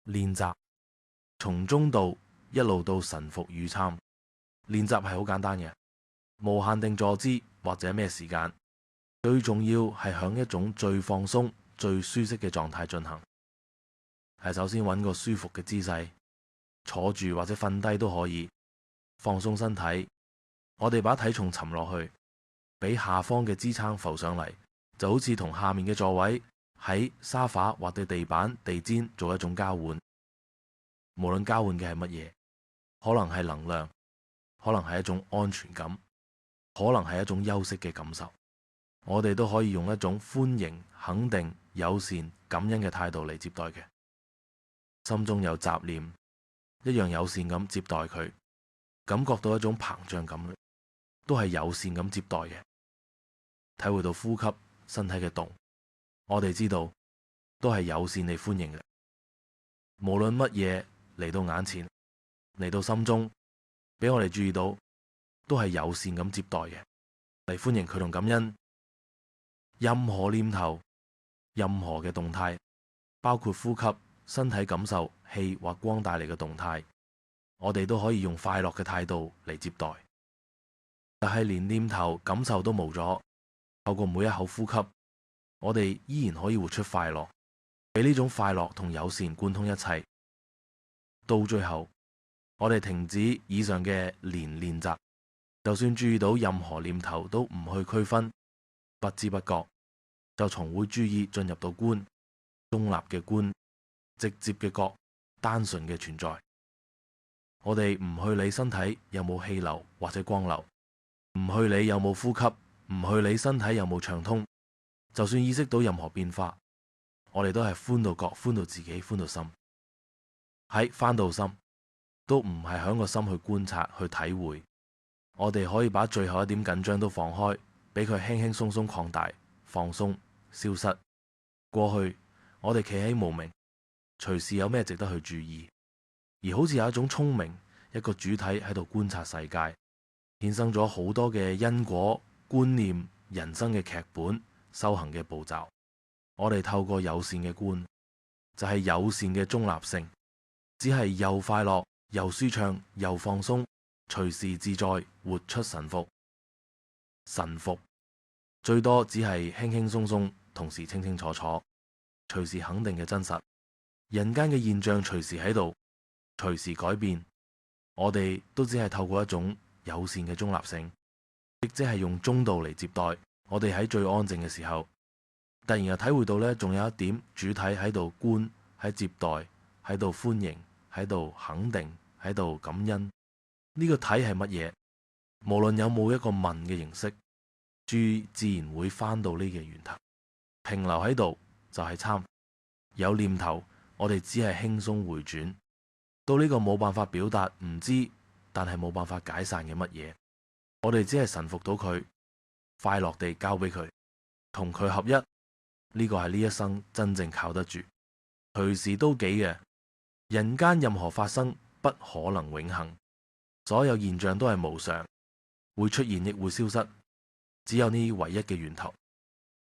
練習，從中道一路到臣服與參。練習係好簡單嘅，無限定坐姿或者咩時間，最重要係響一種最放鬆、最舒適嘅狀態進行。係首先揾個舒服嘅姿勢，坐住或者瞓低都可以，放鬆身體。我哋把體重沉落去，俾下方嘅支撐浮上嚟，就好似同下面嘅座位喺沙發或者地板、地氈做一種交換。無論交換嘅係乜嘢，可能係能量，可能係一種安全感，可能係一種休息嘅感受。我哋都可以用一種歡迎、肯定、友善、感恩嘅態度嚟接待嘅。心中有雜念，一樣友善咁接待佢，感覺到一種膨脹感，都係友善咁接待嘅。體會到呼吸、身體嘅動，我哋知道都係友善地歡迎嘅。無論乜嘢嚟到眼前，嚟到心中，俾我哋注意到，都係友善咁接待嘅，嚟歡迎佢同感恩。任何念頭、任何嘅動態，包括呼吸、身體感受、氣或光帶嚟嘅動態，我哋都可以用快樂嘅態度嚟接待。但係連念頭、感受都冇咗，透過每一口呼吸，我哋依然可以活出快樂，俾呢種快樂同友善貫通一切。到最後，我哋停止以上嘅練習，就算注意到任何念頭都唔去區分，不知不覺就從會注意進入到觀，中立嘅觀，直接嘅覺，單純嘅存在。我哋唔去理身體有冇氣流或者光流，唔去理有冇呼吸，唔去理身體有冇暢通。就算意識到任何變化，我哋都係歡到覺，歡到自己，歡到心。喺翻到心，都唔係響個心去觀察去體會。我哋可以把最後一點緊張都放開，俾佢輕輕鬆鬆擴大、放鬆、消失。過去我哋企喺無明，隨時有咩值得去注意，而好似有一種聰明一個主體喺度觀察世界，衍生咗好多嘅因果觀念、人生嘅劇本、修行嘅步驟。我哋透過友善嘅觀，就係友善嘅中立性，只係又快樂又舒暢又放鬆，隨時自在活出臣服。臣服最多只係輕輕鬆鬆，同時清清楚楚，隨時肯定嘅真實。人間嘅現象隨時喺度，隨時改變。我哋都只係透過一種友善嘅中立性，亦即係用中道嚟接待。我哋喺最安靜嘅時候，突然又體會到呢，仲有一點主體喺度觀，喺接待，喺度歡迎，喺度肯定，喺度感恩。呢個體係乜嘢？無論有冇一個問嘅形式，注自然會翻到呢個源頭。停留喺度就係參。有念頭，我哋只係輕鬆回轉到呢個冇辦法表達，唔知但係冇辦法解散嘅乜嘢。我哋只係臣服到佢，快樂地交俾佢，同佢合一。呢個係呢一生真正靠得住，隨時都幾嘅。人間任何發生不可能永恆，所有現象都係無常，會出現亦會消失。只有呢唯一嘅源頭，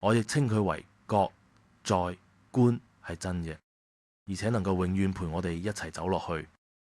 我亦稱佢為覺在觀係真嘅，而且能夠永遠陪我哋一齊走落去。